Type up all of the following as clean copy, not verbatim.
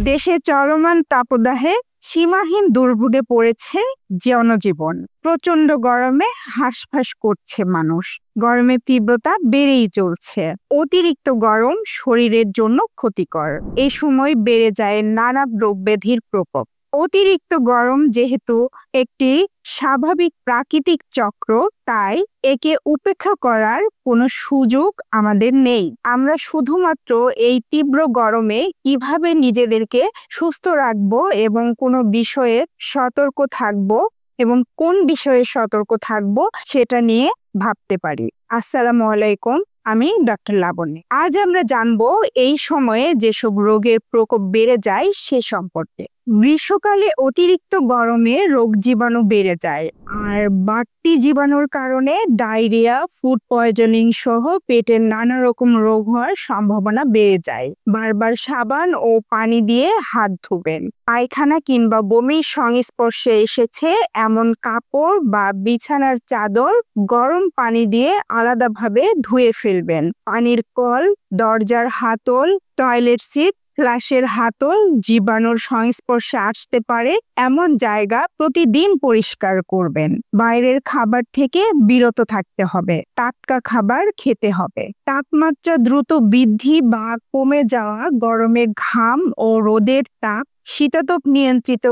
দেশে চলমান তাপদাহে সীমাহীন দুর্ভোগে পড়েছে জনজীবন। প্রচন্ড গরমে হাঁসফাঁস করছে মানুষ। গরমের তীব্রতা বেড়েই চলছে। অতিরিক্ত গরম শরীরের জন্য ক্ষতিকর। এই সময় বেড়ে যায় নানা রোগ ব্যাধির প্রকোপ। অতিরিক্ত গরম যেহেতু একটি স্বাভাবিক প্রাকৃতিক চক্র, তাই একে উপেক্ষা করার কোনো সুযোগ আমাদের নেই। আমরা শুধুমাত্র এই তীব্র গরমে কিভাবে নিজেদেরকে সুস্থ রাখবো এবং কোনো বিষয়ে সতর্ক থাকবো এবং কোন বিষয়ে সতর্ক থাকবো সেটা নিয়ে ভাবতে পারি। আসসালামু আলাইকুম, আমি ডক্টর লাবণী। আজ আমরা জানবো এই সময়ে যেসব রোগের প্রকোপ বেড়ে যায় সে সম্পর্কে। গ্রীষ্মকালে অতিরিক্ত গরমে রোগ জীবাণু বেড়ে যায়, আর বাড়তি জীবাণুর কারণে ডায়রিয়া, ফুড পয়জনিং সহ পেটের নানা রকম রোগ হওয়ার সম্ভাবনা বেড়ে যায়। বারবার সাবান ও পানি দিয়ে হাত ধুবেন। পায়খানা কিংবা বমির সংস্পর্শে এসেছে এমন কাপড় বা বিছানার চাদর গরম পানি দিয়ে আলাদাভাবে ধুয়ে ফেলবেন। পানির কল, দরজার হাতল, টয়লেট সিট, ফ্ল্যাশের হাতল জীবাণুর সংস্পর্শে আসতে পারে এমন জায়গা প্রতিদিন পরিষ্কার করবেন। বাইরের খাবার থেকে বিরত থাকতে হবে। টাটকা খাবার খেতে হবে। তাপমাত্রা দ্রুত বৃদ্ধি বা কমে যাওয়া, গরমে ঘাম ও রোদের তাপ, শীতাতপ নিয়ন্ত্রিত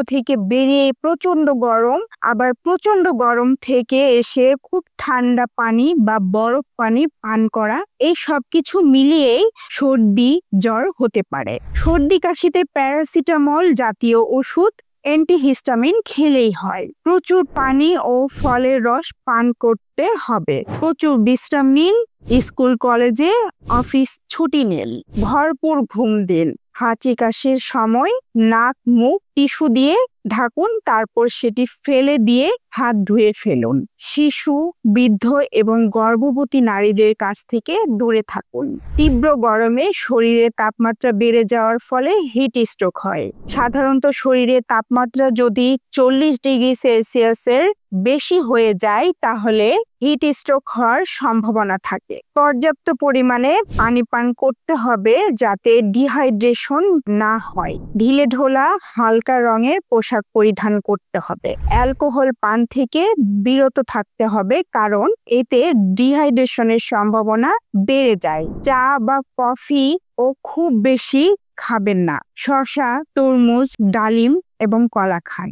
থেকে বেরিয়ে প্রচন্ড গরম, আবার প্রচন্ড গরম থেকে এসে খুব ঠান্ডা পানি বা বরফ পানি পান করা, এই সবকিছু মিলিয়েই সর্দি জ্বর হতে পারে। সর্দি কাশিতে প্যারাসিটামল জাতীয় ওষুধ, অ্যান্টিহিস্টামিন খেলেই হয়। প্রচুর পানি ও ফলের রস পান করতে হবে। প্রচুর বিশ্রাম নিন। স্কুল, কলেজে, অফিস ছুটি নিন। ভরপুর ঘুম দিন। হাঁচি কাশির সময় নাক মুখ টিস্যু দিয়ে ঢাকুন, তারপর সেটি ফেলে দিয়ে হাত ধুয়ে ফেলুন। শিশু, বৃদ্ধ এবং গর্ভবতী নারীদের কাছ থেকে দূরে থাকুন। তীব্র গরমে শরীরের তাপমাত্রা বেড়ে যাওয়ার ফলে হিট স্ট্রোক হয়। সাধারণত শরীরের তাপমাত্রা যদি 40 ডিগ্রি সেলসিয়াসের বেশি হয়ে যায় তাহলে হিট স্ট্রোক হওয়ার সম্ভাবনা থাকে। পর্যাপ্ত পরিমাণে পানি পান করতে হবে যাতে ডিহাইড্রেশন না হয়। ঢিলে ঢোলা হালকা রঙের পোশাক পরিধান করতে হবে। অ্যালকোহল পান থেকে বিরত থাকতে হবে, কারণ এতে ডিহাইড্রেশনের সম্ভাবনা বেড়ে যায়। চা বা কফি ও খুব বেশি খাবেন না। শসা, তরমুজ, ডালিম এবং কলা খান।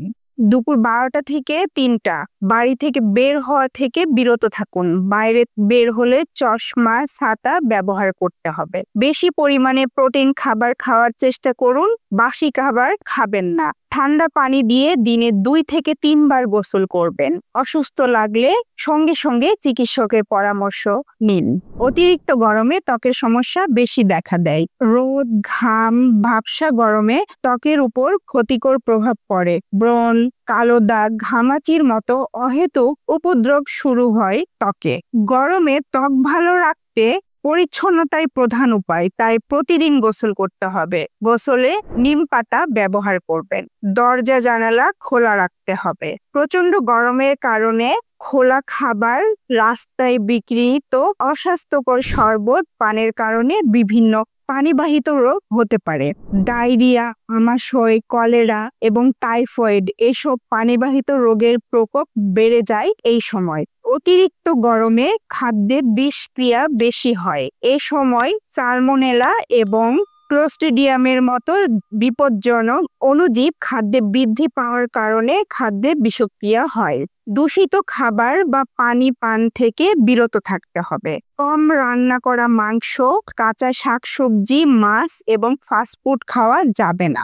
দুপুর 12টা থেকে 3টা বাড়ি থেকে বের হওয়া থেকে বিরত থাকুন। বাইরে বের হলে চশমা, ছাতা ব্যবহার করতে হবে। বেশি পরিমাণে প্রোটিন খাবার খাওয়ার চেষ্টা করুন। বাসি খাবার খাবেন না। ঠান্ডা পানি দিয়ে দিনে 2 থেকে 3 বার গোসল করবেন। অসুস্থ লাগলে সঙ্গে সঙ্গে চিকিৎসকের পরামর্শ নিন। অতিরিক্ত গরমে ত্বকের সমস্যা বেশি দেখা দেয়। রোদ, ঘাম, ভাবসা গরমে ত্বকের উপর ক্ষতিকর প্রভাব পড়ে। ব্রণ, কালো দাগ, ঘামাচির মতো অহেতুক উপদ্রব শুরু হয় ত্বকে। গরমে ত্বক ভালো রাখতে পরিচ্ছন্নতাই প্রধান উপায়, তাই প্রতিদিন গোসল করতে হবে। গোসলে নিম পাতা ব্যবহার করবেন। দরজা জানালা খোলা রাখতে হবে। প্রচন্ড গরমের কারণে খোলা খাবার, রাস্তায় বিক্রিত অস্বাস্থ্যকর শরবত পানের কারণে বিভিন্ন পানিবাহিত রোগ হতে পারে। ডায়রিয়া, আমাশয়, কলেরা এবং টাইফয়েড এসব পানিবাহিত রোগের প্রকোপ বেড়ে যায় এই সময়। অতিরিক্ত গরমে খাদ্যের বিষক্রিয়া বেশি হয়। এ সময় সালমোনেলা এবং ক্লোস্ট্রিডিয়ামের মতো বিপজ্জনক অণুজীব খাদ্যে বৃদ্ধি পাওয়ার কারণে খাদ্যে বিষক্রিয়া হয়। দূষিত খাবার বা পানি পান থেকে বিরত থাকতে হবে। কম রান্না করা মাংস, কাঁচা শাকসবজি, মাছ এবং ফাস্টফুড খাওয়া যাবে না।